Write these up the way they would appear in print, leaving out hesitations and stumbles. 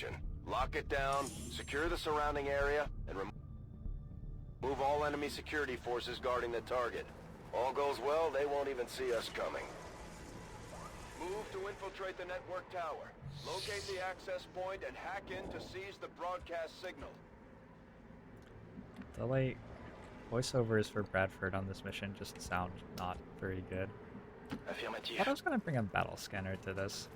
section. Lock it down, secure the surrounding area, and remove all enemy security forces guarding the target. All goes well, they won't even see us coming. Move to infiltrate the network tower. Locate the access point and hack in to seize the broadcast signal. The like voiceovers for Bradford on this mission just sound not very good. I thought I was gonna bring a battle scanner to this.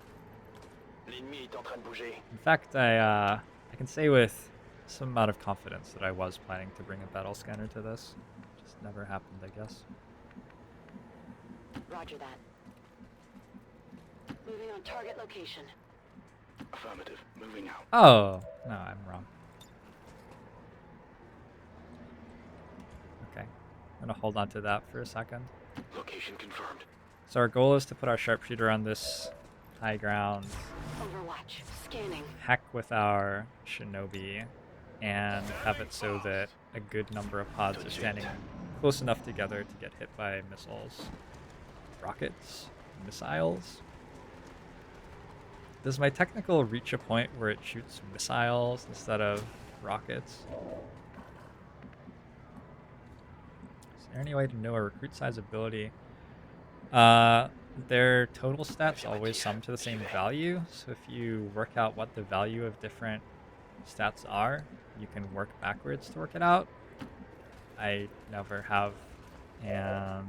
In fact, I can say with some amount of confidence that I was planning to bring a battle scanner to this. Just never happened, I guess. Roger that. Moving on target location. Affirmative. Moving out. Oh, no, I'm wrong. Okay. I'm gonna hold on to that for a second. Location confirmed. So our goal is to put our sharpshooter on this high ground, Overwatch. Scanning. hack with our shinobi, and have it so that a good number of pods are standing close enough together to get hit by missiles. Rockets? Missiles? Does my technical reach a point where it shoots missiles instead of rockets? Is there any way to know a recruit size ability? Their total stats always sum to the same value, so if you work out what the value of different stats are, you can work backwards to work it out. I never have, and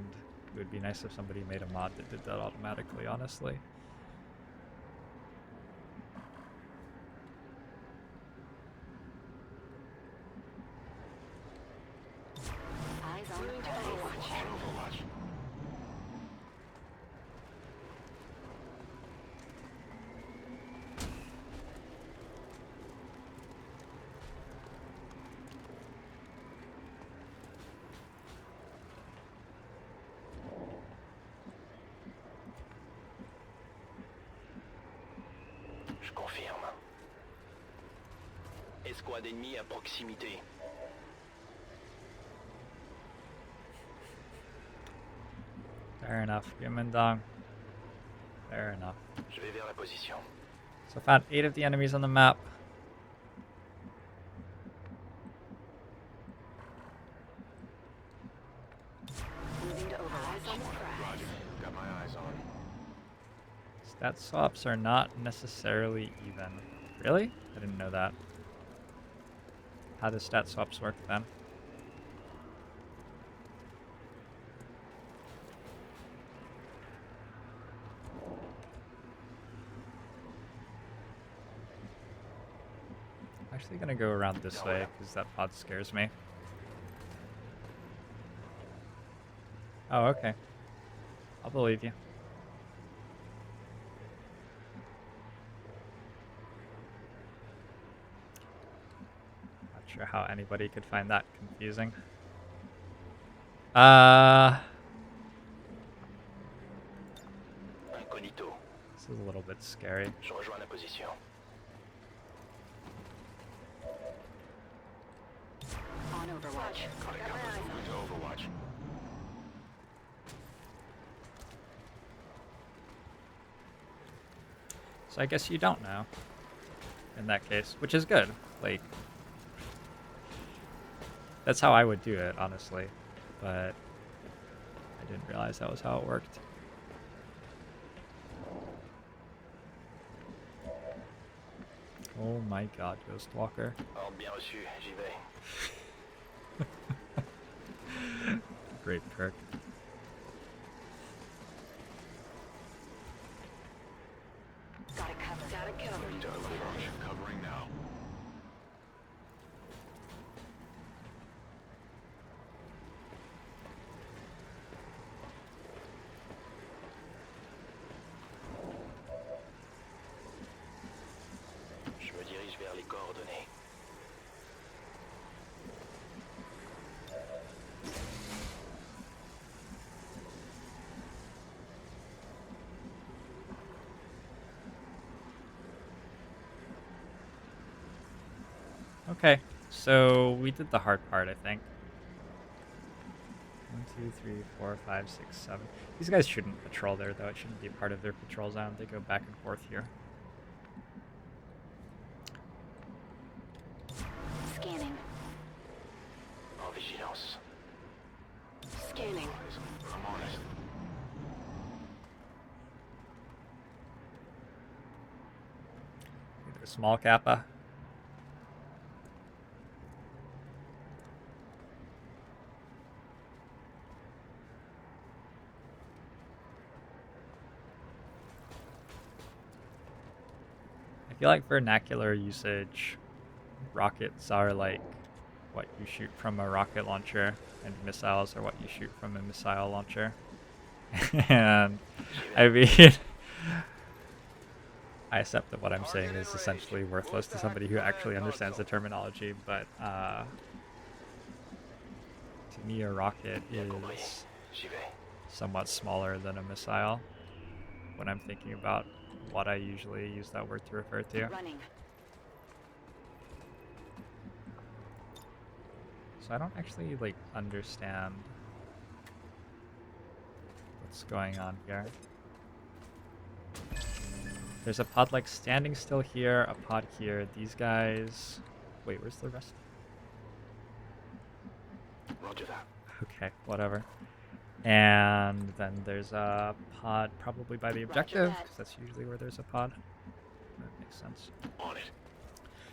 it would be nice if somebody made a mod that did that automatically, honestly. Eyes on Overwatch. Overwatch. Je confirme. Escouade ennemie à proximité. Fair enough, Yumendong. Fair enough. Je vais vers la position. So I found 8 of the enemies on the map. Moving to Overwatch. On the prize. Roger. Got my eyes on. Stat swaps are not necessarily even. Really? I didn't know that. How does stat swaps work then? I'm actually gonna go around this way because that pod scares me. Oh, okay. I'll believe you. Not sure how anybody could find that confusing. Incognito. This is a little bit scary. Je rejoins la position. On Overwatch. Got it covered. Moving to Overwatch. So I guess you don't know in that case, which is good. Like, that's how I would do it, honestly. But I didn't realize that was how it worked. Oh my god, Ghostwalker. Ordre bien reçu. J'y vais. Great perk. Got it covered. Got it covered. Moving to Overwatch. Covering now. Je me dirige vers les coordonnées. Okay, so we did the hard part, I think. 1, 2, 3, 4, 5, 6, 7. These guys shouldn't patrol there, though. It shouldn't be part of their patrol zone. They go back and forth here. a small kappa. I feel like vernacular usage, rockets are like what you shoot from a rocket launcher, and missiles are what you shoot from a missile launcher. And I mean, I accept that what I'm saying is essentially worthless to somebody who actually understands the terminology, but to me a rocket is J'y vais. somewhat smaller than a missile when I'm thinking about what I usually use that word to refer to. Running. So I don't actually like understand what's going on here. There's a pod like standing still here, a pod here. These guys. Wait, where's the rest? Roger that. Okay, whatever. And then there's a pod probably by the objective, that. because that's usually where there's a pod. That makes sense. On it.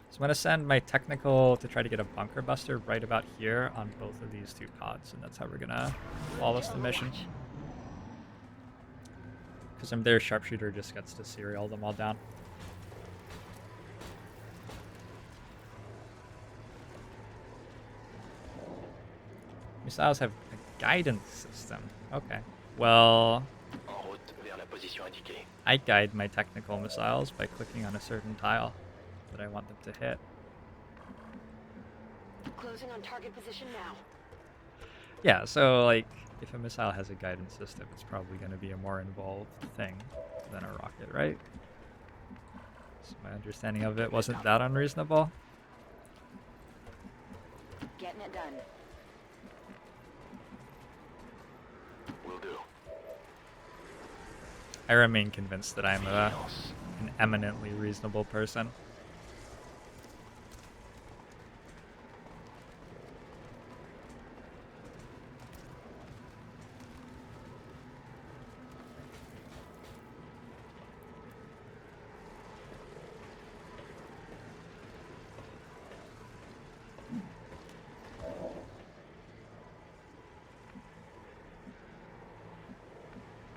So I'm going to send my technical to try to get a bunker buster right about here on both of these two pods, and that's how we're going to flawless the mission. Because I'm there, sharpshooter just gets to serial them all down. Missiles have a guidance system. Okay. Well, En route vers la position indiquée. I guide my technical missiles by clicking on a certain tile that I want them to hit. Closing on target position now. Yeah, so like if a missile has a guidance system, it's probably going to be a more involved thing than a rocket, right? So my understanding of it wasn't that unreasonable. Getting it done. Will do. I remain convinced that I'm an eminently reasonable person.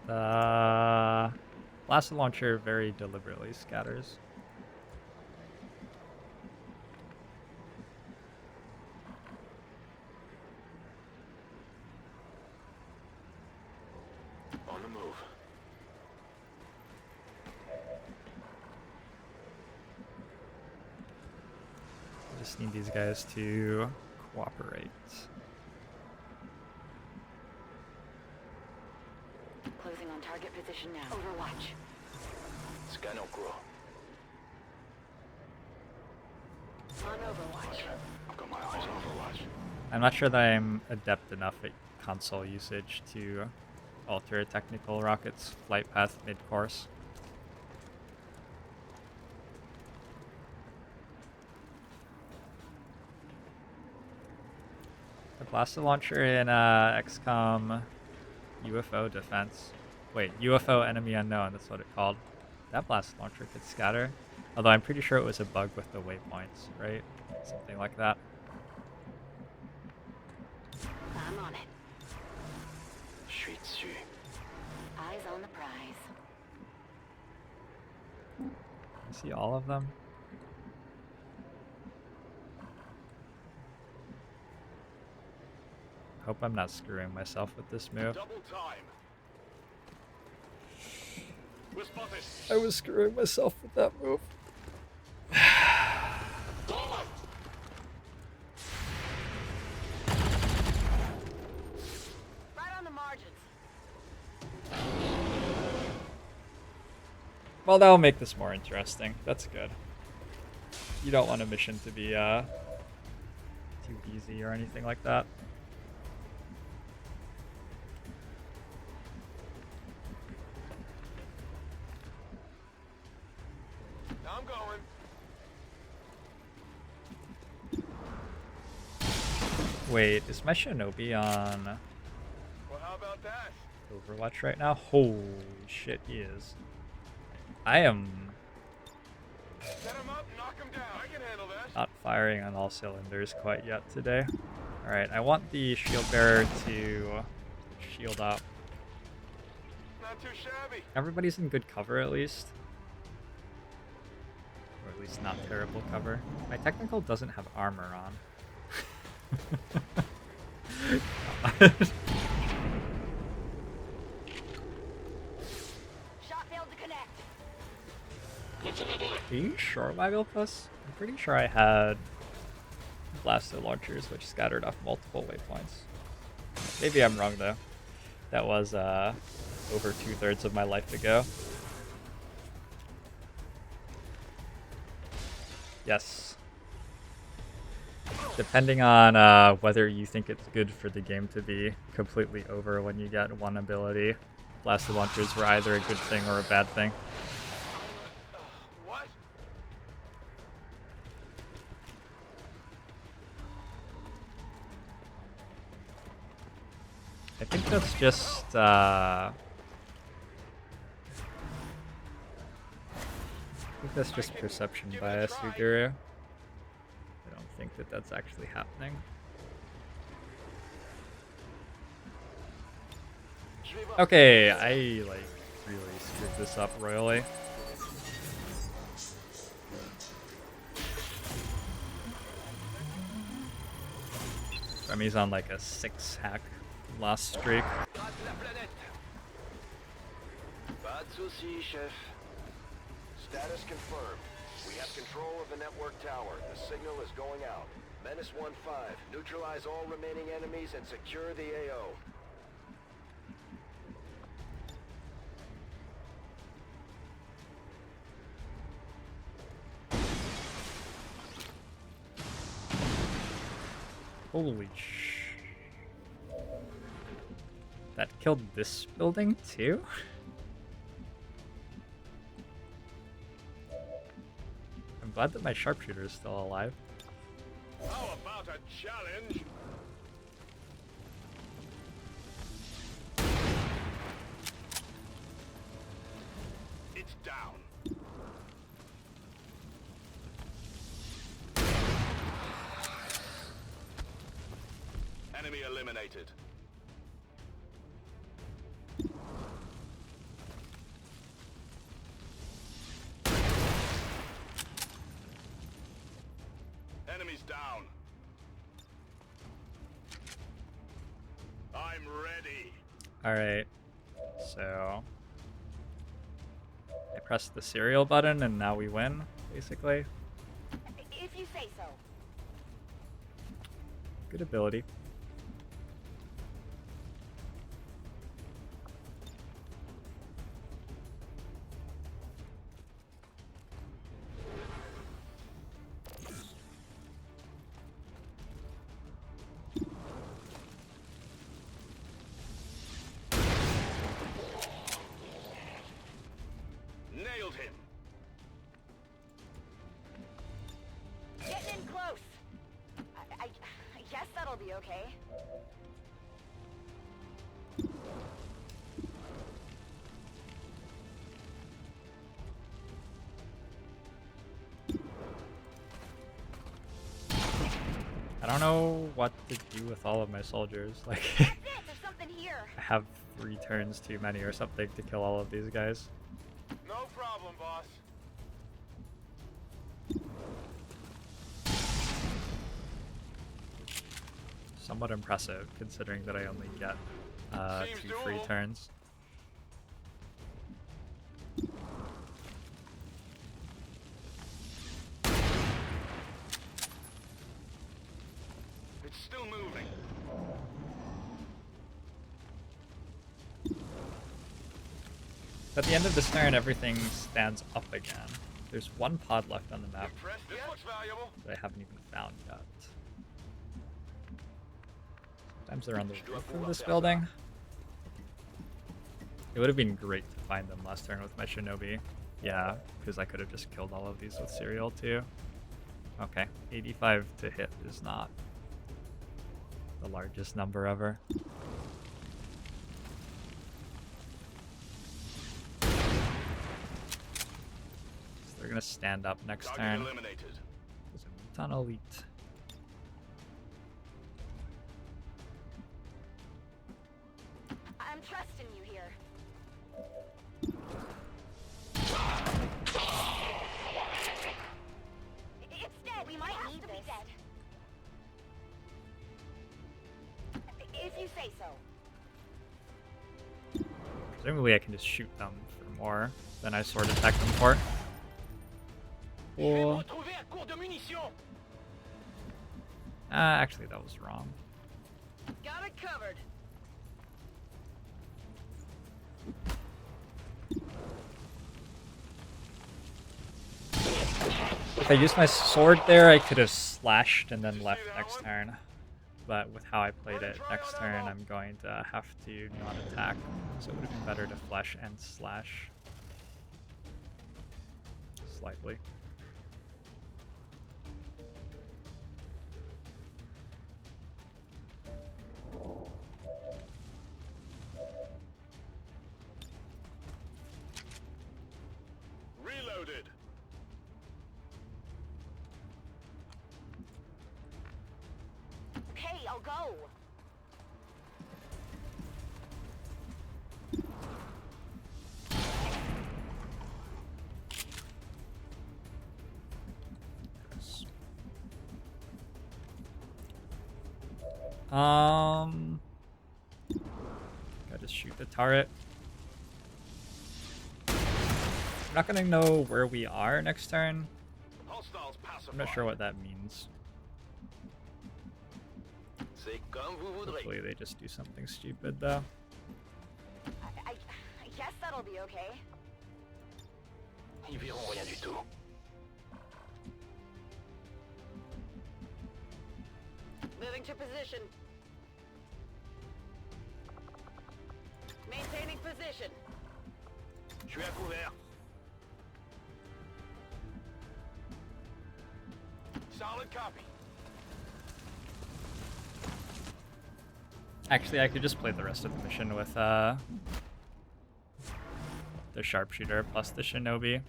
The blaster launcher very deliberately scatters. On the move. I just need these guys to cooperate. Closing on target position now. Overwatch. Scan en cours. On Overwatch. I've got my eyes on Overwatch. I'm not sure that I'm adept enough at console usage to alter a technical rocket's flight path mid-course. The blaster launcher in XCOM UFO defense. Wait, UFO enemy unknown, that's what it called. That blaster launcher could scatter. Although I'm pretty sure it was a bug with the waypoints, right? Something like that. I'm on it. Je suis dessus. Eyes on the prize. You see all of them? Hope I'm not screwing myself with this move. Double time. We're spotted. I was screwing myself with that move. Right on the margins. Well, that'll make this more interesting. That's good. You don't want a mission to be too easy or anything like that. I'm going. Wait, is my Shinobi on Well, how about that? Overwatch right now? Holy shit, he is. I am Set him up. Knock him down. I can handle that. Not firing on all cylinders quite yet today. Alright, I want the shield bearer to shield up. Not too shabby. Everybody's in good cover at least. Or at least not terrible cover. My technical doesn't have armor on. Shot failed to connect. Are you sure, Waggle-Puss? I'm pretty sure I had blaster launchers which scattered off multiple waypoints. Maybe I'm wrong though. That was over 2/3 of my life ago. Yes. Depending on whether you think it's good for the game to be completely over when you get one ability, blaster launchers were either a good thing or a bad thing. What? I think that's just perception bias, Uguru. I don't think that that's actually happening. Okay, I like really screwed this up royally. Remy's on like a 6-hack loss streak. Pas de souci, chef. Status confirmed. We have control of the network tower. The signal is going out. Menace 1-5. Neutralize all remaining enemies and secure the AO. Holy That killed this building too? I'm glad that my sharpshooter is still alive. How about a challenge? It's down. Enemy eliminated. Enemies down. I'm ready. Alright, so I pressed the serial button and now we win, basically. If you say so. Good ability. Nailed him. Getting in close. I guess that'll be okay. I don't know what to do with all of my soldiers. Like, That's it. There's something here. I have 3 turns too many or something to kill all of these guys. No problem, boss. Somewhat impressive, considering that I only get Seems 2 free doable. turns. It's still moving. At the end of this turn, everything stands up again. There's 1 pod left on the map Impressed? This looks valuable. that I haven't even found yet. Sometimes they're on the roof of this building. It would have been great to find them last turn with my shinobi. Yeah, because I could have just killed all of these with serial too. Okay, 85 to hit is not the largest number ever. So they're gonna stand up next Target turn. eliminated. There's a ton of elite. I'm trusting you here. It's dead. We might need to be dead. If you say so. Presumably I can just shoot them for more than I sword attack them for. Cool. Actually that was wrong. Got it covered. If I used my sword there, I could have slashed and then left next turn. But with how I played it, next turn I'm going to have to not attack. So it would have been better to flesh and slash. Slightly. Reloaded. Okay, I'll go. Gotta just shoot the turret. I'm not gonna know where we are next turn. Hostiles pacified. I'm not sure what that means. C'est comme vous voudrez. Hopefully they just do something stupid though. I guess that'll be okay. Ils verront rien du tout. Moving to position. Maintaining position. Je suis à couvert. Solid copy. Actually, I could just play the rest of the mission with the sharpshooter plus the shinobi.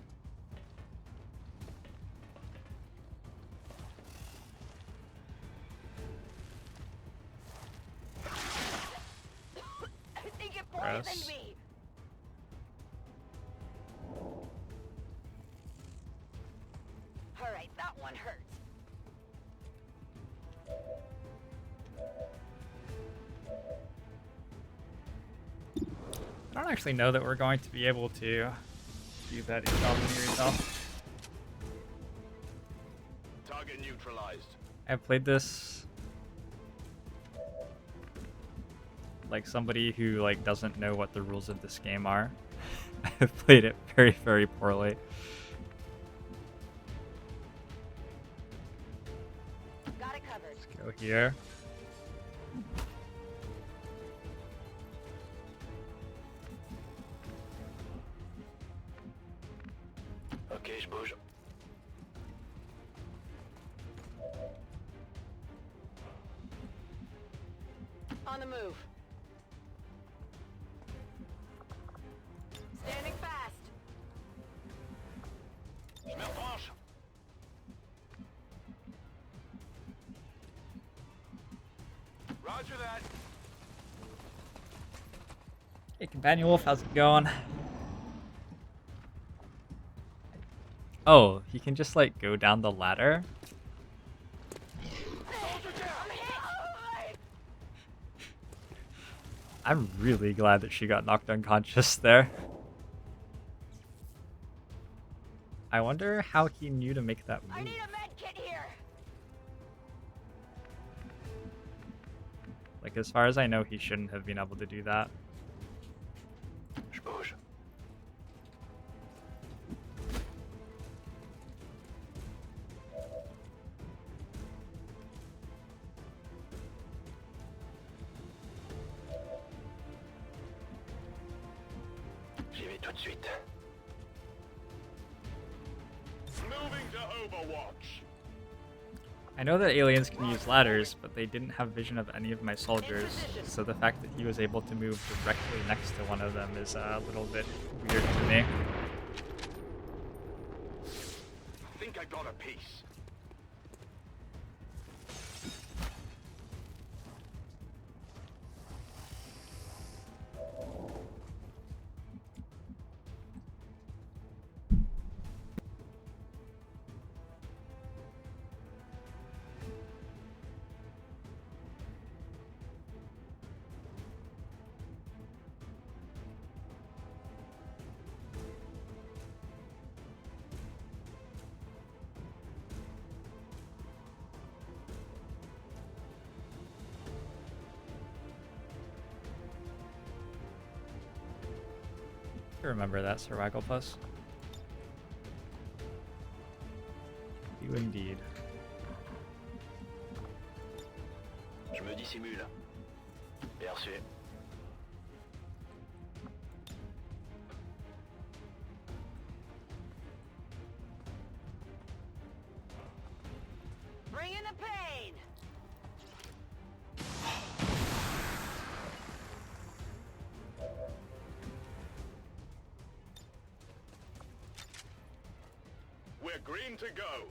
I think it Gross. poisoned me. All right, that one hurt. I don't actually know that we're going to be able to do that yourself. Target neutralized. I've played this like somebody who like doesn't know what the rules of this game are. I've played it very, very poorly. Got it covered. Let's go here. Ok, je bouge. On the move. Standing fast. Je me retranche. Roger that. Hey, Companion Wolf, how's it going? Oh, he can just like go down the ladder. I'm really glad that she got knocked unconscious there. I wonder how he knew to make that I move. need a med kit here. Like, as far as I know, he shouldn't have been able to do that. Je bouge. J'y vais tout de suite. Moving to Overwatch. I know that aliens can use ladders, but they didn't have vision of any of my soldiers, so the fact that he was able to move directly next to one of them is a little bit weird to me. to remember that, Sir Wagglepuss. You indeed. Je me dissimule. Perçu. Bring in the pain. We're green to go.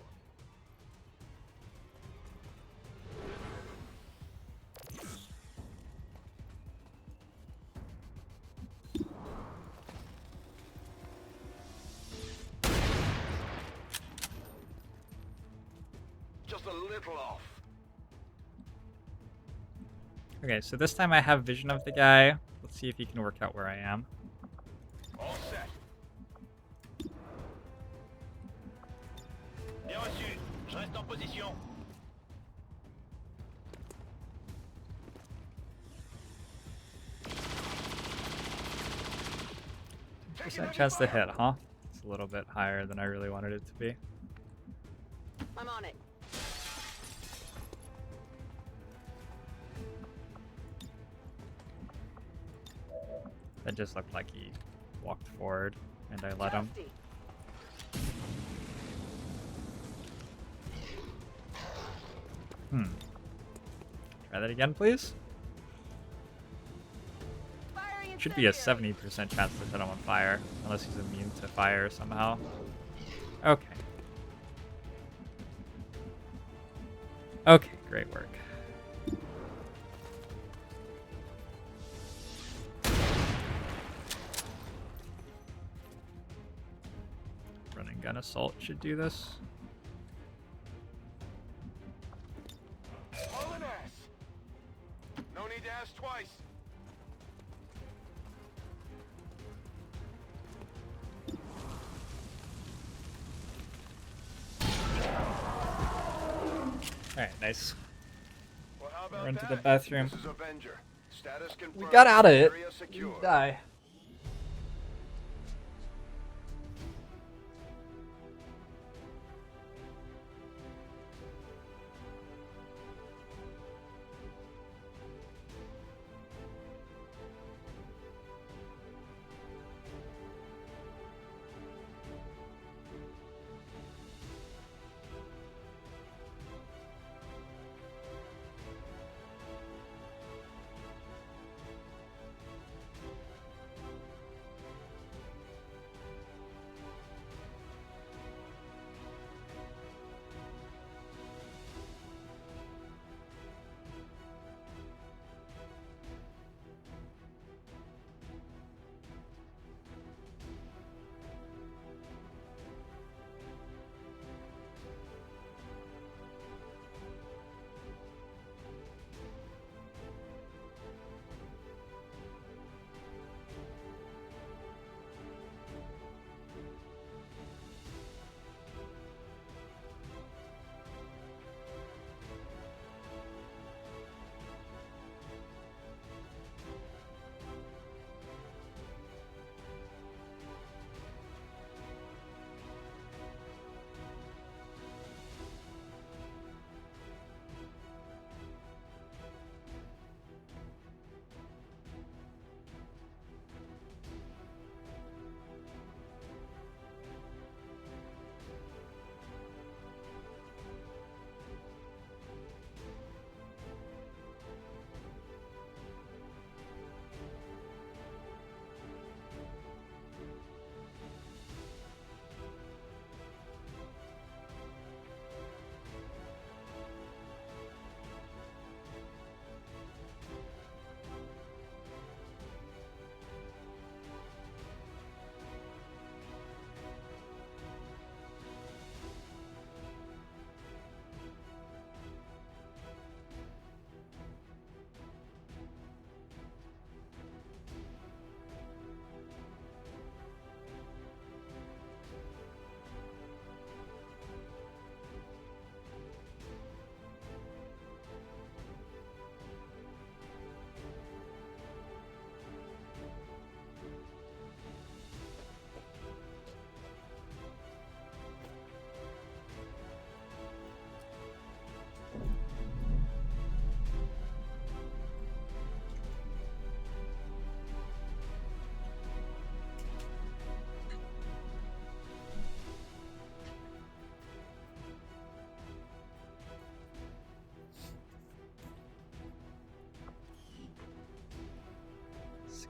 Just a little off. Okay, so this time I have vision of the guy. Let's see if he can work out where I am. All set. Bien reçu. Je reste en position. Percent chance to hit, huh? It's a little bit higher than I really wanted it to be. I'm on it. That just looked like he walked forward, and I let him. Trusty. Try that again, please. Firing Should be a incendiary. 70% chance to set him on fire, unless he's immune to fire somehow. Okay. Okay, great work. Run and gun assault should do this. All an ass. No need to ask twice. Alright, nice. Well, how about Run to the that? bathroom. This is Avenger. Status We confirmed. got out of it. Area secure. Didn't die.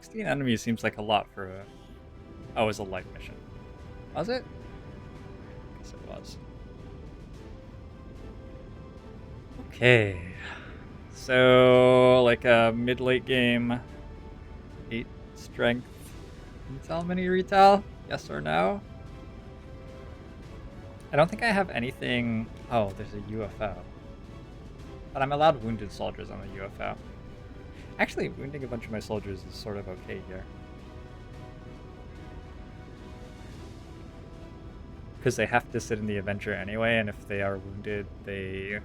16 enemies seems like a lot for a... Oh, it was a light mission. Was it? I guess it was. Okay. So, like a mid-late game, 8 strength intel mini retail? Yes or no? I don't think I have anything... Oh, there's a UFO. But I'm allowed wounded soldiers on the UFO. Actually, wounding a bunch of my soldiers is sort of okay here. Because they have to sit in the Avenger anyway, and if they are wounded, they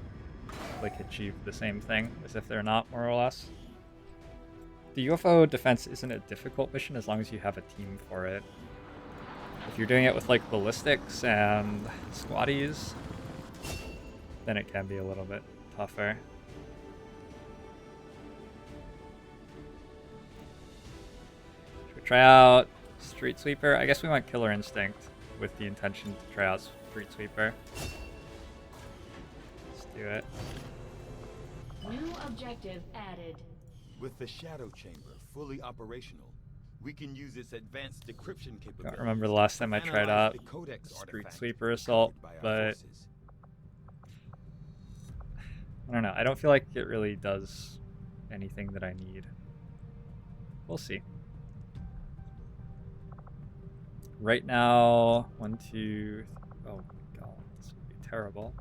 like achieve the same thing as if they're not, more or less. The UFO defense isn't a difficult mission as long as you have a team for it. If you're doing it with like ballistics and squaddies, then it can be a little bit tougher. Should we try out Street Sweeper? I guess we want Killer Instinct with the intention to try out Street Sweeper. Let's do it. New objective added. With the Shadow Chamber fully operational, we can use its advanced decryption capabilities. I don't remember the last time I tried out Street Sweeper Assault, but I don't know. I don't feel like it really does anything that I need. We'll see. Right now, 1, 2... Oh my god, this would be terrible.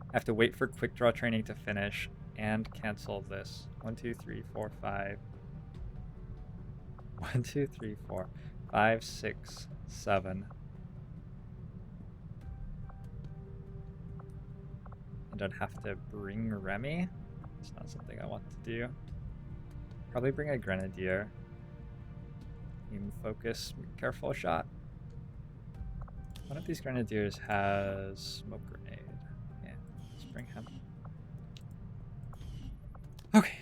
I have to wait for quick draw training to finish and cancel this. 1, 2, 3, 4, 5. 1, 2, 3, 4, 5, 6, 7. And I'd have to bring Remy. It's not something I want to do. Probably bring a Grenadier. Aim, focus, careful shot. One of these Grenadiers has smoke grenade. Yeah, let's bring him. Okay.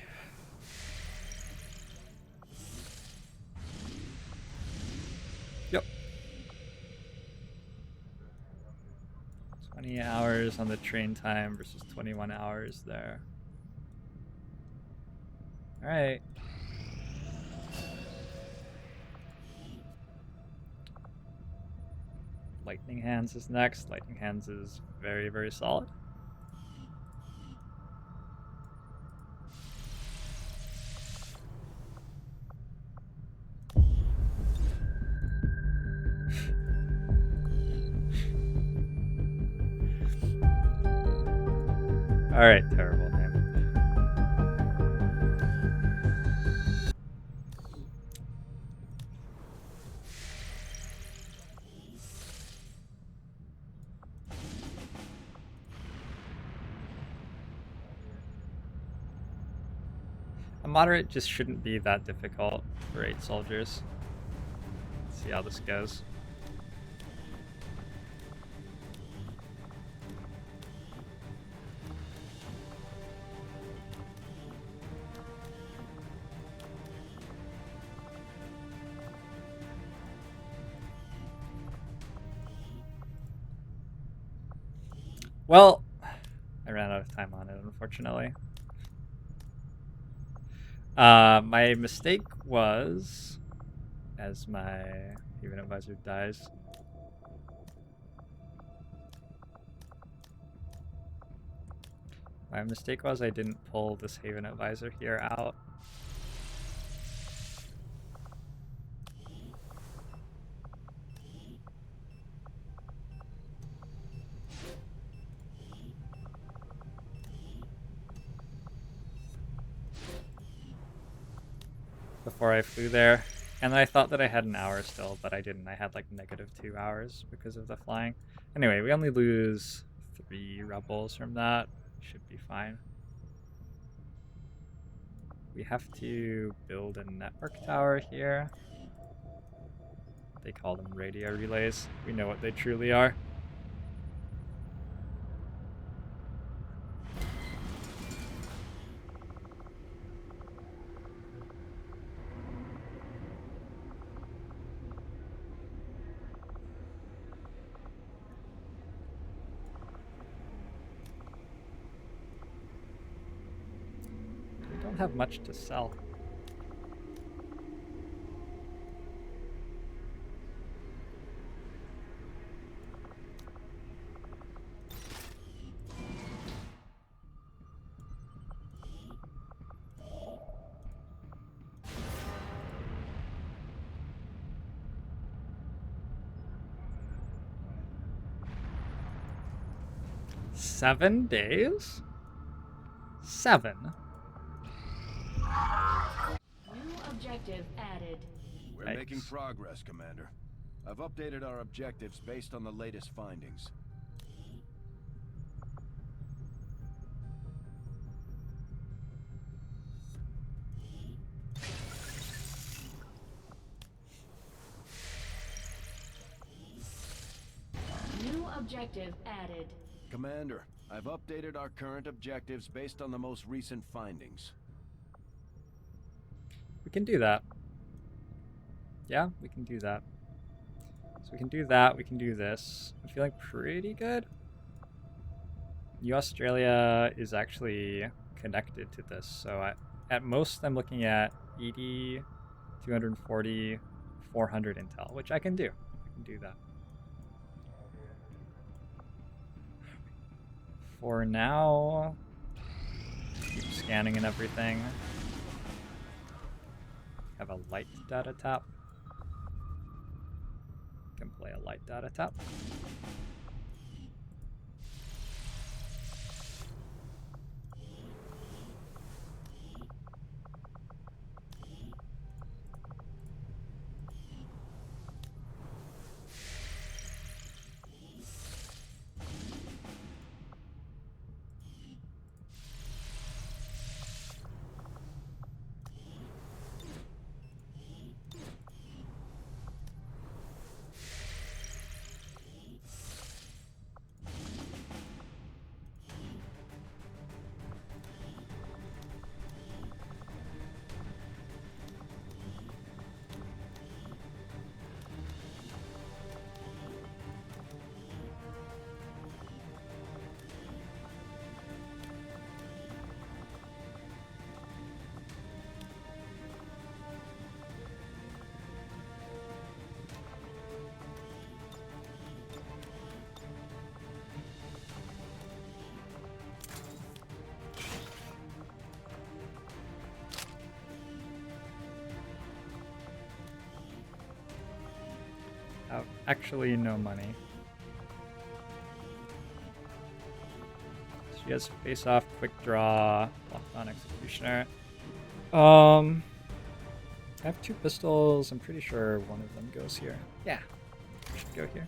Yep. 20 hours on the train time versus 21 hours there. All right. Lightning Hands is next. Lightning Hands is very, very solid. Alright, terrible name. A moderate just shouldn't be that difficult for 8 soldiers. Let's see how this goes. Well, I ran out of time on it, unfortunately. My mistake was, as my Haven Advisor dies, my mistake was I didn't pull this Haven Advisor here out. Before I flew there, and then I thought that I had an hour still, but I didn't. I had like -2 hours because of the flying. Anyway, we only lose 3 rebels from that. Should be fine. We have to build a network tower here. They call them radio relays. We know what they truly are. Have much to sell. 7 days? 7? New objective added. We're Yikes. making progress, Commander. I've updated our objectives based on the latest findings. New objective added. Commander, I've updated our current objectives based on the most recent findings. We can do that. Yeah, we can do that. So we can do that, we can do this. I'm feeling pretty good. Australia is actually connected to this, so at most I'm looking at 80, 240, 400 intel, which I can do. I can do that. For now, keep scanning and everything. Have a light data tap. Can play a light data tap. Have actually no money. She has face off, quick draw, locked on executioner. I have 2 pistols. I'm pretty sure one of them goes here. Yeah, we should go here.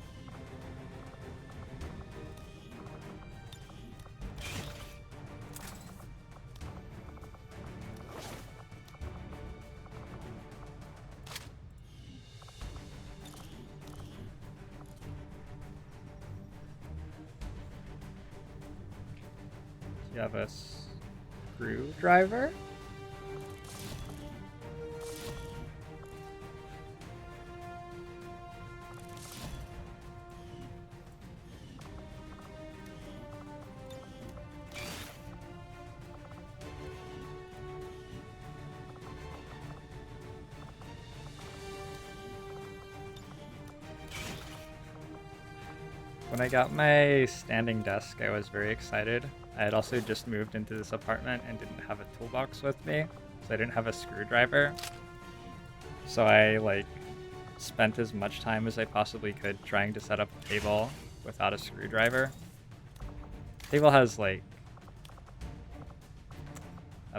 You have a screwdriver. When I got my standing desk, I was very excited. I had also just moved into this apartment and didn't have a toolbox with me, so I didn't have a screwdriver. So I spent as much time as I possibly could trying to set up a table without a screwdriver. The table has a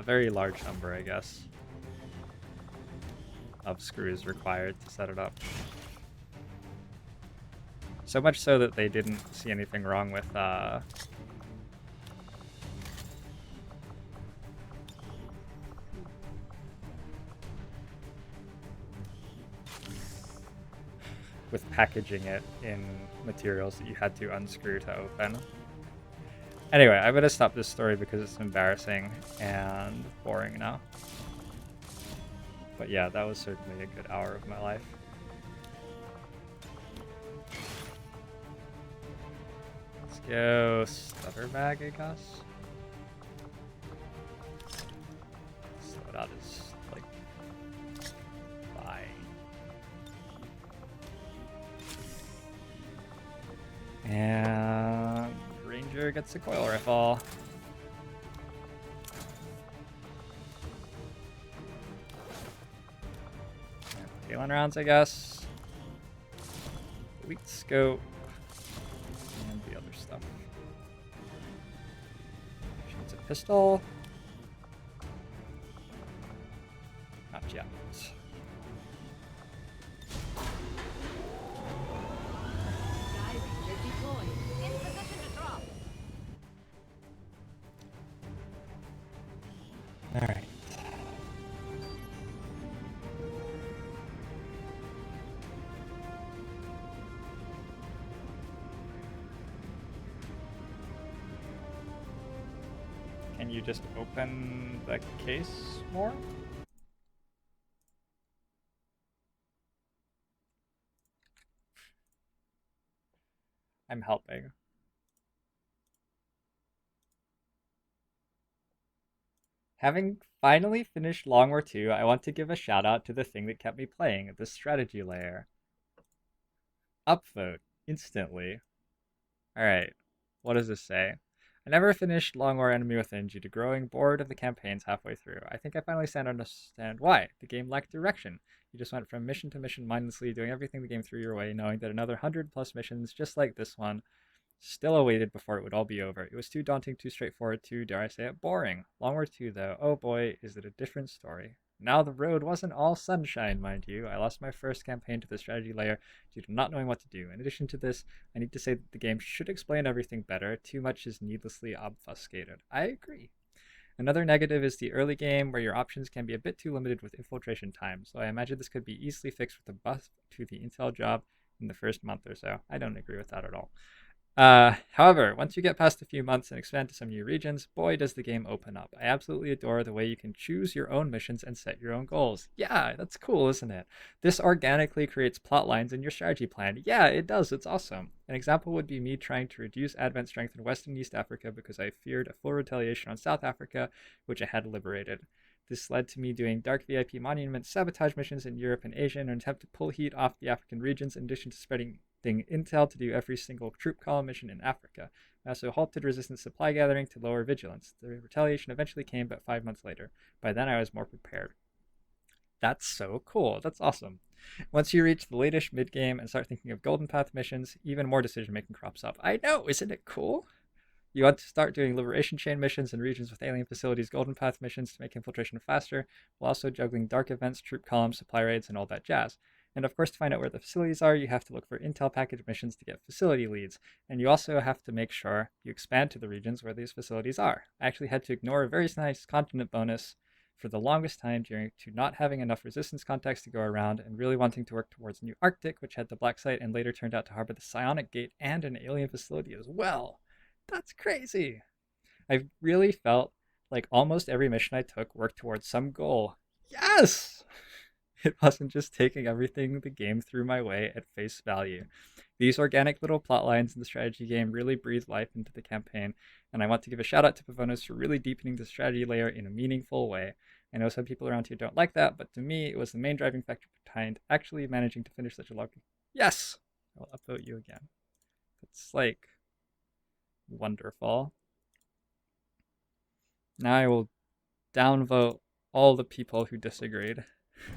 very large number, I guess, of screws required to set it up. So much so that they didn't see anything wrong with with packaging it in materials that you had to unscrew to open. Anyway, I'm gonna stop this story because it's embarrassing and boring now. But yeah, that was certainly a good hour of my life. Let's go stutter bag, I guess. Slow dot is fine. And Ranger gets a coil rifle. Talon rounds, I guess. Elite scope. And the other stuff. It's a pistol. Not yet. Sky Ranger deployed. In position to drop. Alright. Can you just open the case more? I'm helping. Having finally finished Long War 2, I want to give a shout out to the thing that kept me playing, the strategy layer. Upvote instantly. Alright, what does this say? I never finished Long War Enemy Within due to growing bored of the campaigns halfway through. I think I finally understand why. The game lacked direction. You just went from mission to mission mindlessly, doing everything the game threw your way, knowing that another 100+ missions, just like this one, still awaited before it would all be over. It was too daunting, too straightforward, too, dare I say it, boring. Long War 2, though, oh boy, is it a different story. Now the road wasn't all sunshine, mind you. I lost my first campaign to the strategy layer due to not knowing what to do. In addition to this, I need to say that the game should explain everything better. Too much is needlessly obfuscated. I agree. Another negative is the early game, where your options can be a bit too limited with infiltration time, so I imagine this could be easily fixed with a buff to the intel job in the first month or so. I don't agree with that at all. However, once you get past a few months and expand to some new regions, boy does the game open up. I absolutely adore the way you can choose your own missions and set your own goals. Yeah, that's cool, isn't it? This organically creates plot lines in your strategy plan. Yeah, it does, it's awesome. An example would be me trying to reduce advent strength in West and East Africa because I feared a full retaliation on South Africa, which I had liberated. This led to me doing Dark VIP Monument sabotage missions in Europe and Asia in an attempt to pull heat off the African regions, in addition to spreading intel to do every single troop column mission in Africa. I also halted resistance supply gathering to lower vigilance. The retaliation eventually came, but 5 months later. By then I was more prepared. That's so cool. That's awesome. Once you reach the latest mid-game and start thinking of Golden Path missions, even more decision-making crops up. I know, isn't it cool? You want to start doing Liberation Chain missions in regions with alien facilities, Golden Path missions to make infiltration faster, while also juggling dark events, troop columns, supply raids, and all that jazz. And of course, to find out where the facilities are, you have to look for intel package missions to get facility leads. And you also have to make sure you expand to the regions where these facilities are. I actually had to ignore a very nice continent bonus for the longest time due to not having enough resistance contacts to go around and really wanting to work towards New Arctic, which had the Black Site and later turned out to harbor the Psionic Gate and an alien facility as well. That's crazy. I really felt like almost every mission I took worked towards some goal. Yes! It wasn't just taking everything the game threw my way at face value. These organic little plot lines in the strategy game really breathe life into the campaign, and I want to give a shout out to Pavonos for really deepening the strategy layer in a meaningful way. I know some people around here don't like that, but to me, it was the main driving factor behind actually managing to finish such a long... Yes! I will upvote you again. It's like... wonderful. Now I will downvote all the people who disagreed.